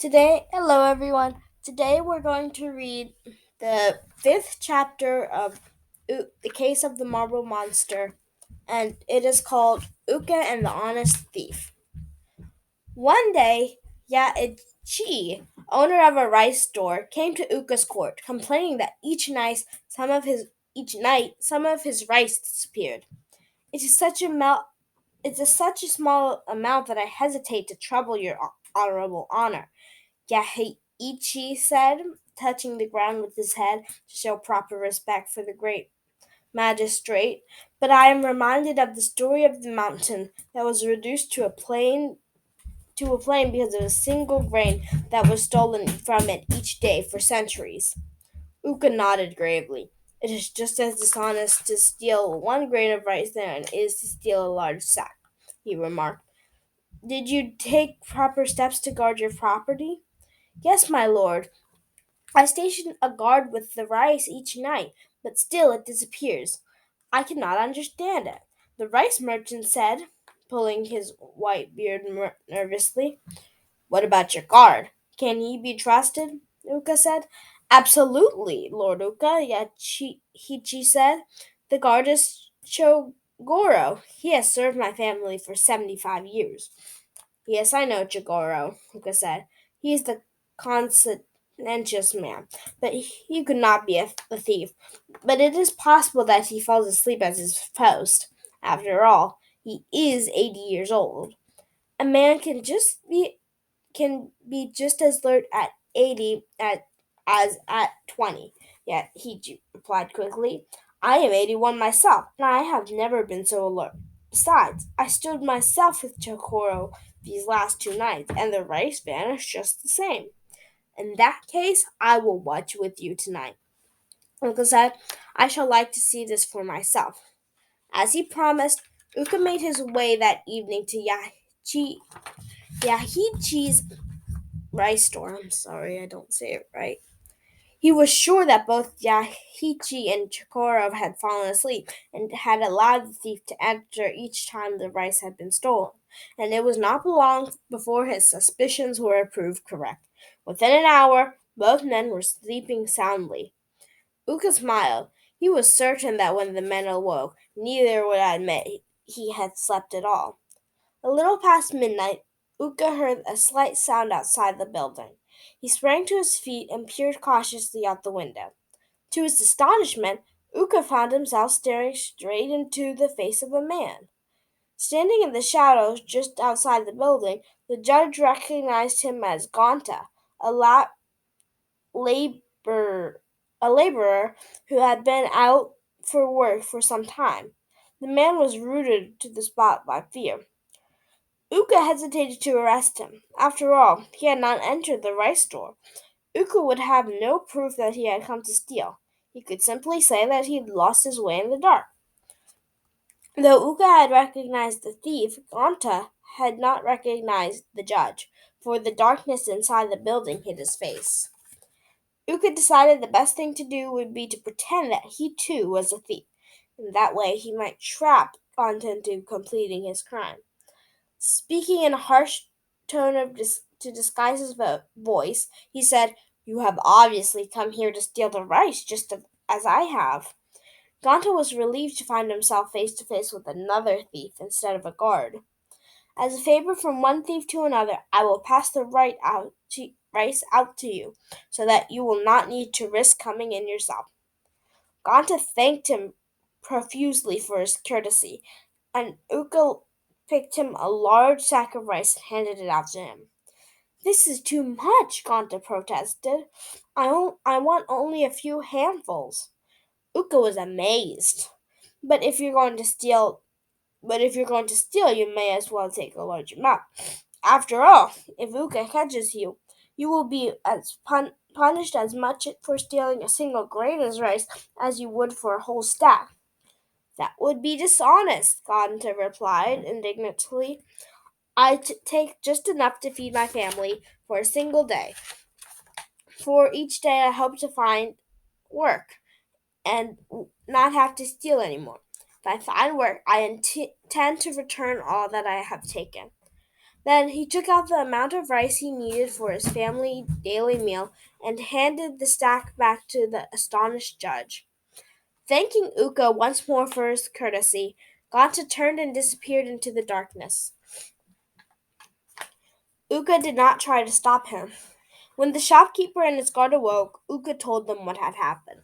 Hello everyone. Today we're going to read the fifth chapter of The Case of the Marble Monster, and it is called Ooka and the Honest Thief. One day, Yaichi, owner of a rice store, came to Ooka's court, complaining that each night some of his rice disappeared. It is such a mel- it is such a small amount that I hesitate to trouble your honorable honor. Yaheichi said, touching the ground with his head to show proper respect for the great magistrate. But I am reminded of the story of the mountain that was reduced to a plain because of a single grain that was stolen from it each day for centuries. Uka nodded gravely. It is just as dishonest to steal one grain of rice than it is to steal a large sack, he remarked. Did you take proper steps to guard your property? Yes, my lord. I station a guard with the rice each night, but still it disappears. I cannot understand it, the rice merchant said, pulling his white beard nervously. What about your guard? Can he be trusted? Uka said. Absolutely, Lord Uka, Yachihichi said. The guard is Chogoro. He has served my family for 75 years. Yes, I know Chigoro, Uka said. He is the conscientious man, but he could not be a thief. But it is possible that he falls asleep at his post. After all, he is 80 years old. A man can be just as alert at 80 as at 20. Yet he replied quickly, I am 81 myself, and I have never been so alert. Besides, I stood myself with Chokoro these last 2 nights, and the rice vanished just the same. In that case, I will watch with you tonight. Uncle said, I shall like to see this for myself. As he promised, Uka made his way that evening to Yahichi's rice store. I'm sorry, I don't say it right. He was sure that both Yahichi and Chokorov had fallen asleep and had allowed the thief to enter each time the rice had been stolen, and it was not long before his suspicions were proved correct. Within an hour, both men were sleeping soundly. Uka smiled. He was certain that when the men awoke, neither would admit he had slept at all. A little past midnight, Uka heard a slight sound outside the building. He sprang to his feet and peered cautiously out the window. To his astonishment, Uka found himself staring straight into the face of a man. Standing in the shadows just outside the building, the judge recognized him as Ganta, a labor, a laborer who had been out for work for some time. The man was rooted to the spot by fear. Ooka hesitated to arrest him. After all, he had not entered the rice store. Ooka would have no proof that he had come to steal. He could simply say that he had lost his way in the dark. Though Ooka had recognized the thief, Ganta had not recognized the judge, for the darkness inside the building hid his face. Ooka decided the best thing to do would be to pretend that he too was a thief. In that way he might trap Ganta into completing his crime. Speaking in a harsh tone to disguise his voice, he said, You have obviously come here to steal the rice, just as I have. Ganta was relieved to find himself face to face with another thief instead of a guard. As a favor from one thief to another, I will pass the rice out to you, so that you will not need to risk coming in yourself. Ganta thanked him profusely for his courtesy, and Ukko picked him a large sack of rice and handed it out to him. This is too much, Ganta protested. I want only a few handfuls. Ukko was amazed. But if you're going to steal, you may as well take a large amount. After all, if Ukko catches you, you will be punished as much for stealing a single grain of rice as you would for a whole stack. That would be dishonest, Ganta replied indignantly. I take just enough to feed my family for a single day. For each day, I hope to find work and not have to steal anymore. If I find work, I intend to return all that I have taken. Then he took out the amount of rice he needed for his family daily meal and handed the stack back to the astonished judge. Thanking Ooka once more for his courtesy, Ganta turned and disappeared into the darkness. Ooka did not try to stop him. When the shopkeeper and his guard awoke, Ooka told them what had happened.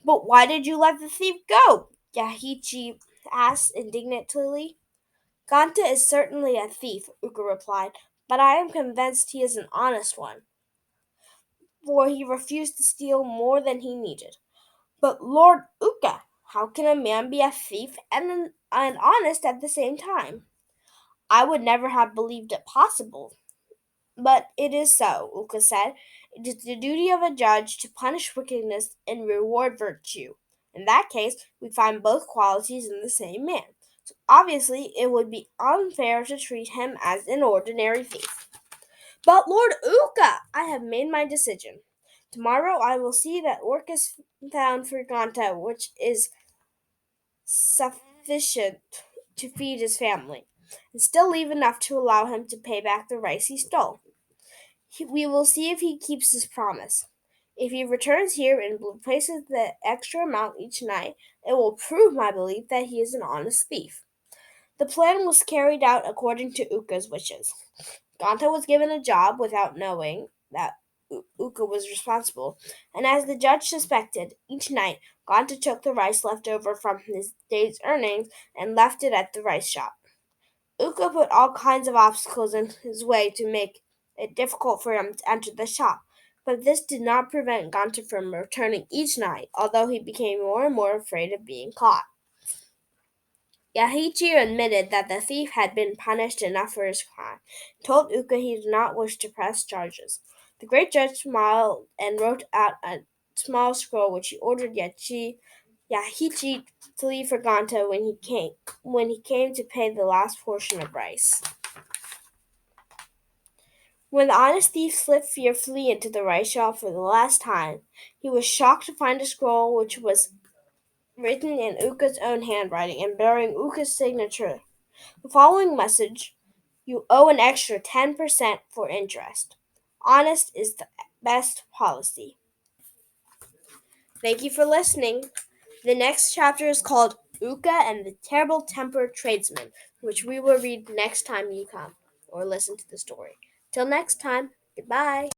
But why did you let the thief go? Yahichi asked indignantly. Ganta is certainly a thief, Ooka replied, but I am convinced he is an honest one, for he refused to steal more than he needed. But Lord Ooka, how can a man be a thief and honest at the same time? I would never have believed it possible. But it is so, Ooka said. It is the duty of a judge to punish wickedness and reward virtue. In that case, we find both qualities in the same man. So obviously, it would be unfair to treat him as an ordinary thief. But Lord Ooka, I have made my decision. Tomorrow I will see that work is found for Ganta, which is sufficient to feed his family, and still leave enough to allow him to pay back the rice he stole. We will see if he keeps his promise. If he returns here and replaces the extra amount each night, it will prove my belief that he is an honest thief. The plan was carried out according to Uka's wishes. Ganta was given a job without knowing that Uka was responsible, and as the judge suspected, each night Ganta took the rice left over from his day's earnings and left it at the rice shop. Uka put all kinds of obstacles in his way to make it difficult for him to enter the shop, but this did not prevent Ganta from returning each night, although he became more and more afraid of being caught. Yahichi admitted that the thief had been punished enough for his crime, and told Uka he did not wish to press charges. The great judge smiled and wrote out a small scroll which he ordered Yahichi to leave for Ganta when he came to pay the last portion of rice. When the honest thief slipped fearfully into the rice shop for the last time, he was shocked to find a scroll which was written in Uka's own handwriting and bearing Uka's signature. The following message: you owe an extra 10% for interest. Honest is the best policy. Thank you for listening. The next chapter is called Uka and the Terrible Tempered Tradesman, which we will read next time you come or listen to the story. Till next time, goodbye.